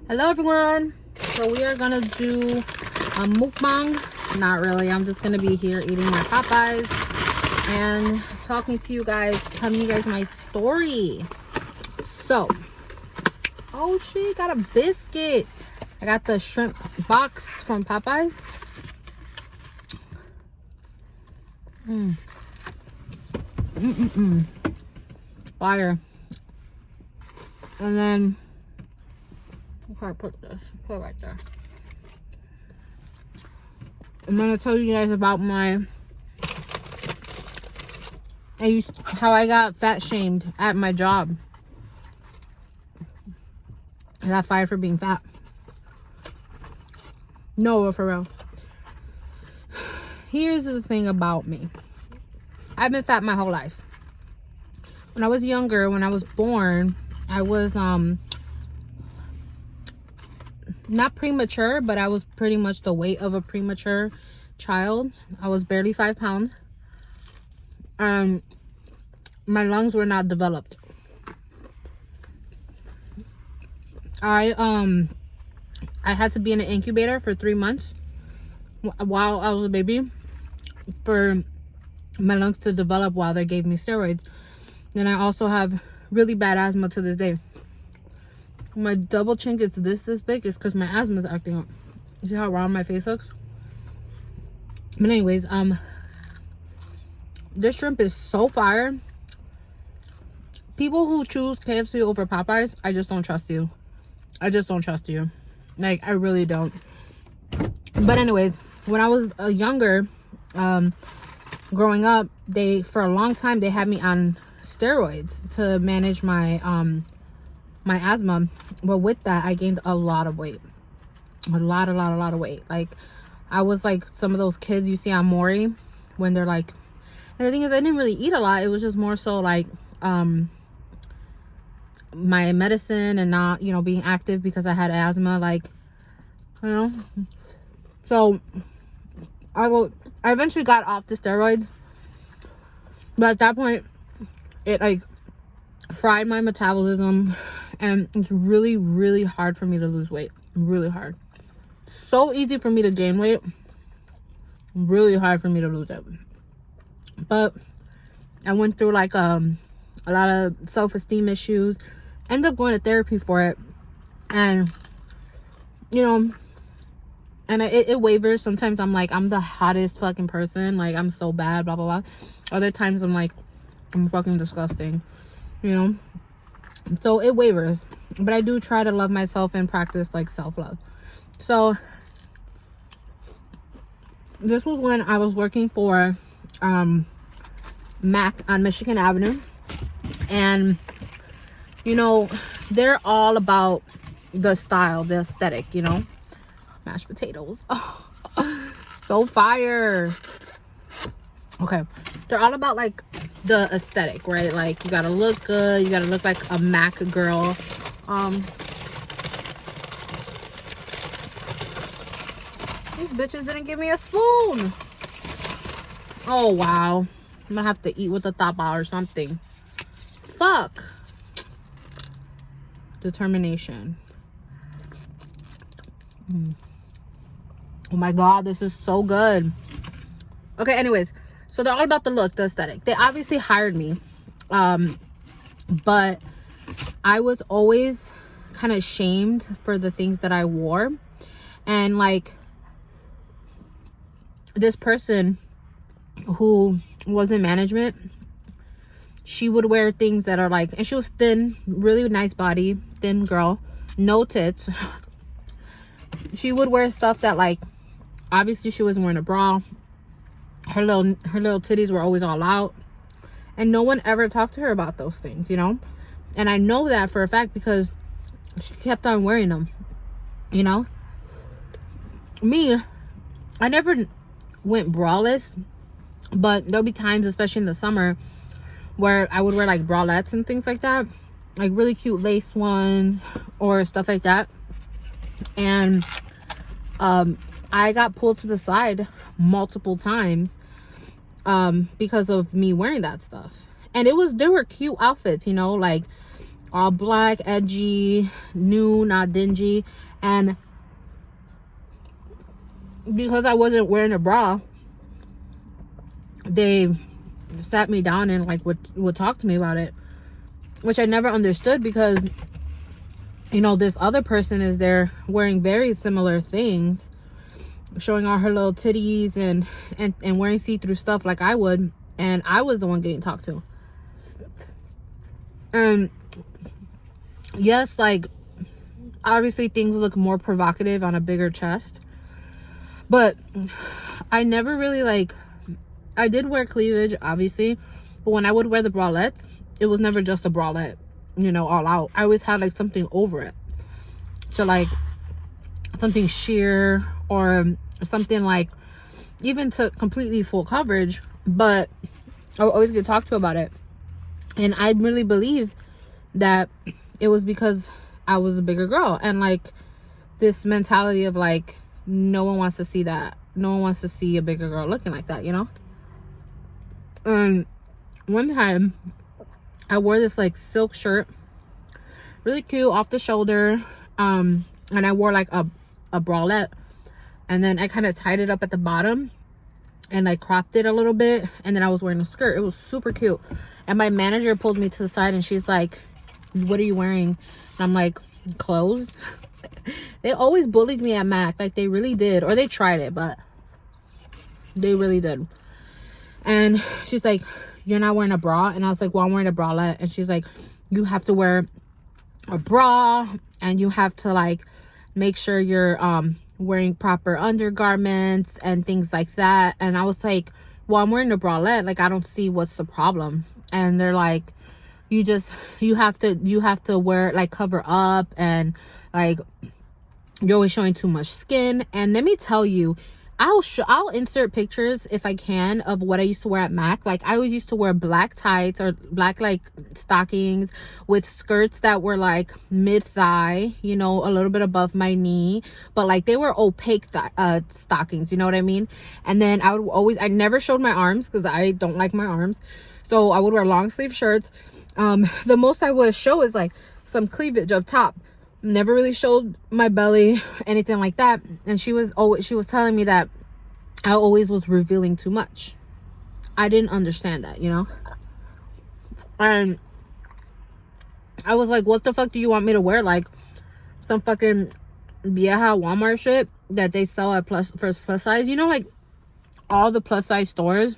Hello everyone, so we are gonna do a mukbang. Not really, I'm just gonna be here eating my Popeyes and talking to you guys, telling you guys my story. So, oh shit, got a biscuit. I got the shrimp box from Popeyes. Fire. And then I put this, put it right there. I'm gonna tell you guys about how I got fat shamed at my job. I got fired for being fat. No, for real. Here's the thing about me. I've been fat my whole life. When I was younger, when I was born, I was not premature, but I was pretty much the weight of a premature child. I was barely 5 pounds. My lungs were not developed. I had to be in an incubator for 3 months while I was a baby for my lungs to develop while they gave me steroids. Then I also have really bad asthma to this day. My double chin gets this big is because my asthma is acting up. You see how round my face looks? But anyways, this shrimp is so fire. People who choose KFC over Popeyes, I just don't trust you. I just don't trust you. Like, I really don't. But anyways, when I was younger, growing up, for a long time they had me on steroids to manage my my asthma. But with that, I gained a lot of weight. A lot of weight. Like, I was like some of those kids you see on Maury when they're like, and the thing is, I didn't really eat a lot. It was just more so like my medicine and not, you know, being active because I had asthma, like, you know. So I eventually got off the steroids, but at that point it like fried my metabolism, and it's really hard for me to lose weight. Really hard. So easy for me to gain weight, really hard for me to lose it. But I went through like a lot of self-esteem issues. Ended up going to therapy for it, and you know, and it wavers. Sometimes I'm like, I'm the hottest fucking person, like I'm so bad, blah blah blah. Other times I'm like, I'm fucking disgusting, you know. So it wavers, but I do try to love myself and practice like self-love. So this was when I was working for Mac on Michigan Avenue, and you know, they're all about the style, the aesthetic, you know. Mashed potatoes, oh, so fire. Okay, they're all about like the aesthetic, right? Like, you gotta look good, you gotta look like a Mac girl. These bitches didn't give me a spoon. Oh wow, I'm gonna have to eat with a tapa or something. Fuck. Determination. Oh my god, this is so good. Okay, anyways, so they're all about the look, the aesthetic. They obviously hired me, but I was always kind of shamed for the things that I wore. And like, this person who was in management, she would wear things that are like, and she was thin, really nice body, thin girl, no tits. She would wear stuff that, like, obviously she wasn't wearing a bra. Her little titties were always all out, and no one ever talked to her about those things, you know. And I know that for a fact because she kept on wearing them, you know. Me, I never went braless, but there'll be times, especially in the summer, where I would wear like bralettes and things like that, like really cute lace ones or stuff like that. And I got pulled to the side multiple times because of me wearing that stuff. And they were cute outfits, you know, like all black, edgy, new, not dingy. And because I wasn't wearing a bra, they sat me down and like would talk to me about it, which I never understood, because you know, this other person is there wearing very similar things, showing all her little titties and wearing see-through stuff like I would, and I was the one getting talked to. And yes, like obviously things look more provocative on a bigger chest, but I never really like, I did wear cleavage obviously, but when I would wear the bralettes, it was never just a bralette, you know, all out. I always had like something over it, so like something sheer or something like even to completely full coverage, but I would always get talked to about it. And I really believe that it was because I was a bigger girl, and like this mentality of like no one wants to see that, no one wants to see a bigger girl looking like that, you know. And one time I wore this like silk shirt, really cute, off the shoulder, and I wore like a bralette, and then I kind of tied it up at the bottom and like cropped it a little bit, and then I was wearing a skirt. It was super cute. And my manager pulled me to the side and she's like, what are you wearing? And I'm like, clothes. They always bullied me at Mac, like they really did, or they tried it, but they really did. And she's like, you're not wearing a bra? And I was like, well, I'm wearing a bralette. And she's like, you have to wear a bra, and you have to like make sure you're wearing proper undergarments and things like that. And I was like, well, I'm wearing a bralette, like I don't see what's the problem. And they're like, you have to wear, like, cover up, and like you're always showing too much skin. And let me tell you, I'll insert pictures if I can of what I used to wear at Mac. Like I always used to wear black tights or black like stockings with skirts that were like mid-thigh, you know, a little bit above my knee, but like they were opaque stockings, you know what I mean? And then I never showed my arms because I don't like my arms, so I would wear long sleeve shirts. The most I would show is like some cleavage up top. Never really showed my belly, anything like that. And she was telling me that I always was revealing too much. I didn't understand that, you know. And I was like, what the fuck do you want me to wear? Like some fucking vieja Walmart shit that they sell at plus size, you know, like all the plus size stores,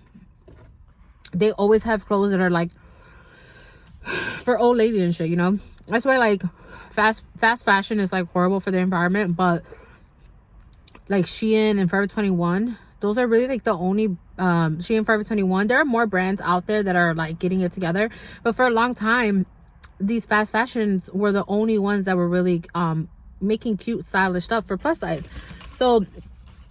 they always have clothes that are like for old lady and shit, you know. That's why like fast fashion is like horrible for the environment, but like Shein and Forever 21, those are really like the only Shein, Forever 21. There are more brands out there that are like getting it together, but for a long time these fast fashions were the only ones that were really making cute stylish stuff for plus size. So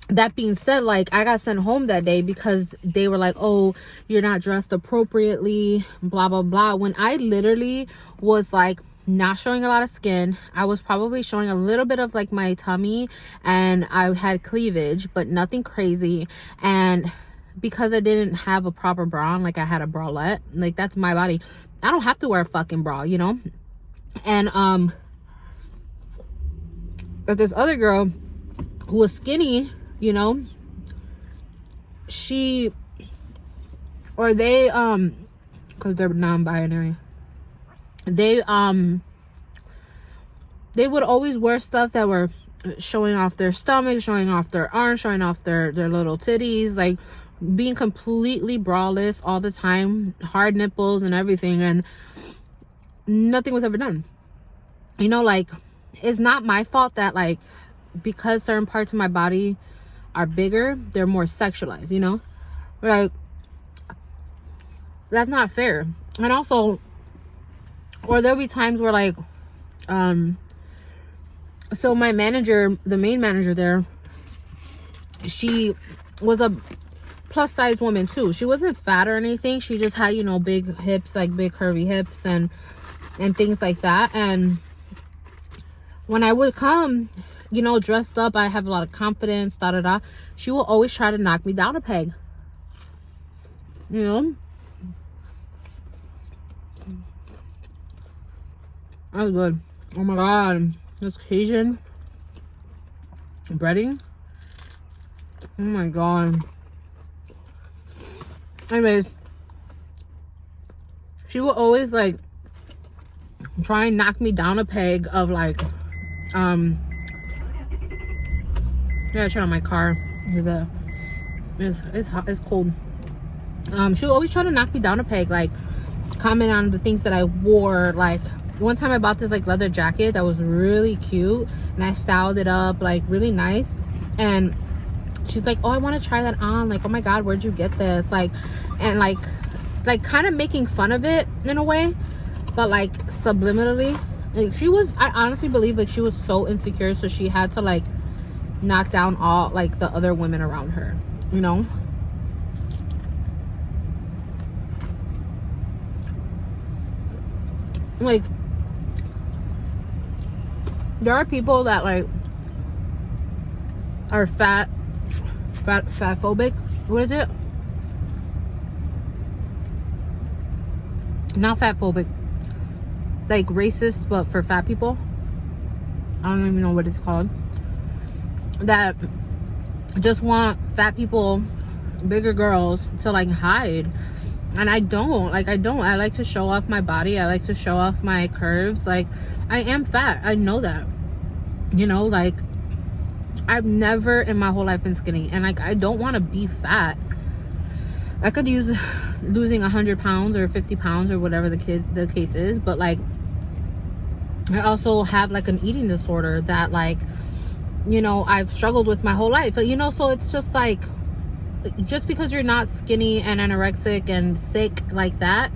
that being said, like I got sent home that day because they were like, oh, you're not dressed appropriately, blah blah blah, when I literally was like not showing a lot of skin. I was probably showing a little bit of like my tummy, and I had cleavage, but nothing crazy. And because I didn't have a proper bra on, like I had a bralette, like that's my body, I don't have to wear a fucking bra, you know. And but this other girl who was skinny, you know, they because they're non-binary, they would always wear stuff that were showing off their stomach, showing off their arms, showing off their little titties, like being completely braless all the time, hard nipples and everything, and nothing was ever done, you know. Like it's not my fault that like because certain parts of my body are bigger, they're more sexualized, you know. Like that's not fair. And also, or there'll be times where like so my manager, the main manager there, she was a plus size woman too. She wasn't fat or anything, she just had, you know, big hips, like big curvy hips and things like that. And when I would come, you know, dressed up, I have a lot of confidence, da da da, she will always try to knock me down a peg, you know. That was good. Oh my god. This Cajun breading. Oh my god. Anyways, she will always like try and knock me down a peg of like I gotta turn on my car. It's hot, it's cold. She'll always try to knock me down a peg, like comment on the things that I wore. Like one time I bought this like leather jacket that was really cute and I styled it up like really nice, and she's like, oh, I want to try that on, like, oh my god, where'd you get this, like, and like kind of making fun of it in a way, but like subliminally. Like she was, I honestly believe like she was so insecure, so she had to like knock down all like the other women around her, you know. Like there are people that like are fatphobic. What is it? Not fatphobic, like racist, but for fat people. I don't even know what it's called. That just want fat people, bigger girls, to like hide. And I don't. I like to show off my body. I like to show off my curves. Like I am fat. I know that. You know, like I've never in my whole life been skinny, and like I don't want to be fat. I could use losing 100 pounds or 50 pounds or whatever the case is, but like I also have like an eating disorder that like, you know, I've struggled with my whole life, you know. So it's just like, just because you're not skinny and anorexic and sick like that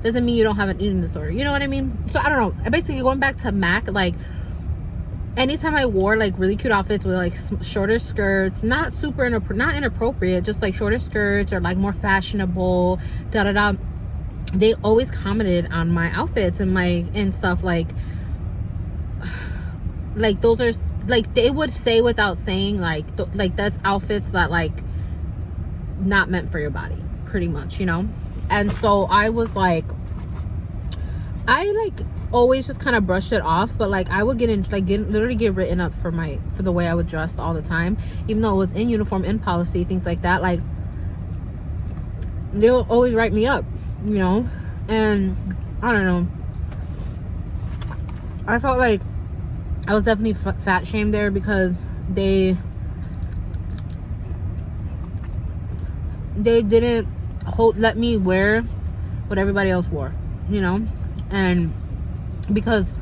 doesn't mean you don't have an eating disorder, you know what I mean? So I don't know, basically going back to Mac, like anytime I wore like really cute outfits with like shorter skirts, not super not inappropriate, just like shorter skirts or like more fashionable, they always commented on my outfits and stuff, like those are like, they would say without saying like that's outfits that like not meant for your body, pretty much, you know. And so I was like, I like always just kind of brushed it off, but like I would literally get written up for the way I would dress all the time, even though it was in uniform, in policy, things like that. Like they'll always write me up, you know. And I don't know, I felt like I was definitely fat shamed there, because they didn't let me wear what everybody else wore, you know. And because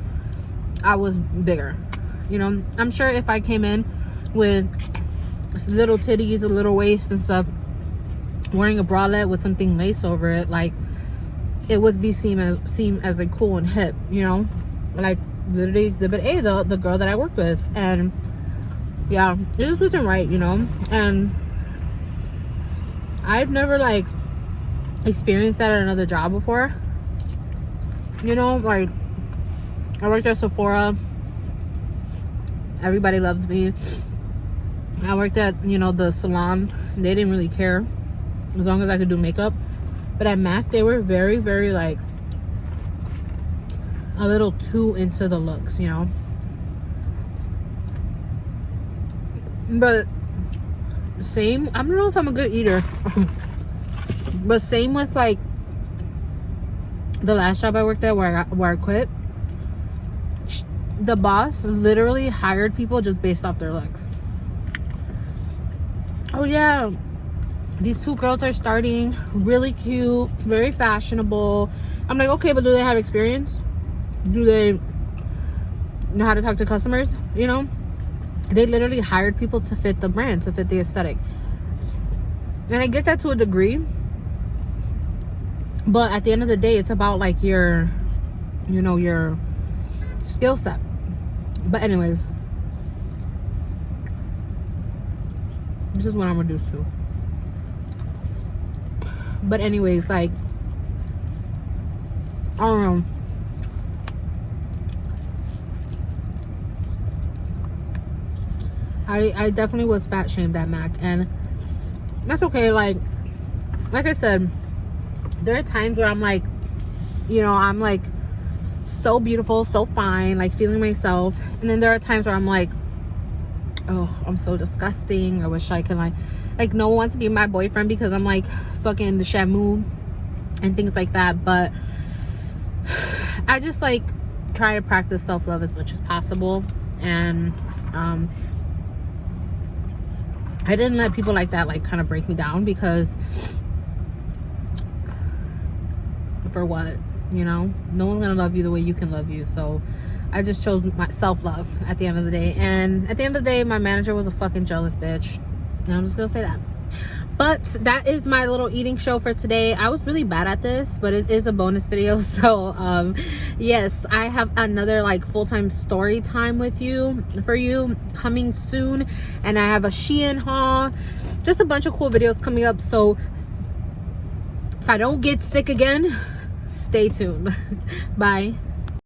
I was bigger, you know. I'm sure if I came in with little titties, a little waist and stuff, wearing a bralette with something lace over it, like it would be seen as a cool and hip, you know. Like literally Exhibit A, the girl that I worked with. And yeah, it just wasn't right, you know. And I've never like experienced that at another job before, you know. Like I worked at Sephora, everybody loved me. I worked at, you know, the salon, they didn't really care as long as I could do makeup. But at Mac, they were very, very like a little too into the looks, you know. But same, I don't know if I'm a good eater but same with like the last job I worked at where I quit. The boss literally hired people just based off their looks. Oh yeah, these two girls are starting, really cute, very fashionable. I'm like, okay, but do they have experience? Do they know how to talk to customers? You know, they literally hired people to fit the brand, to fit the aesthetic. And I get that to a degree, but at the end of the day, it's about like your, you know, your skill set. But anyways, this is what I'm reduced to. But anyways, like, I don't know. I definitely was fat shamed at Mac, and that's okay. Like I said, there are times where I'm like, you know, I'm like so beautiful, so fine, like feeling myself. And then there are times where I'm like, oh, I'm so disgusting. I wish I could like no one wants to be my boyfriend because I'm like fucking the Shamu and things like that. But I just like try to practice self-love as much as possible. And I didn't let people like that like kind of break me down, because for what, you know? No one's gonna love you the way you can love you. So I just chose my self-love at the end of the day. And at the end of the day, my manager was a fucking jealous bitch, and I'm just gonna say that. But that is my little eating show for today. I was really bad at this, but it is a bonus video. So yes, I have another like full-time story time with you for you coming soon, and I have a Shein haul, just a bunch of cool videos coming up. So if I don't get sick again, stay tuned. Bye.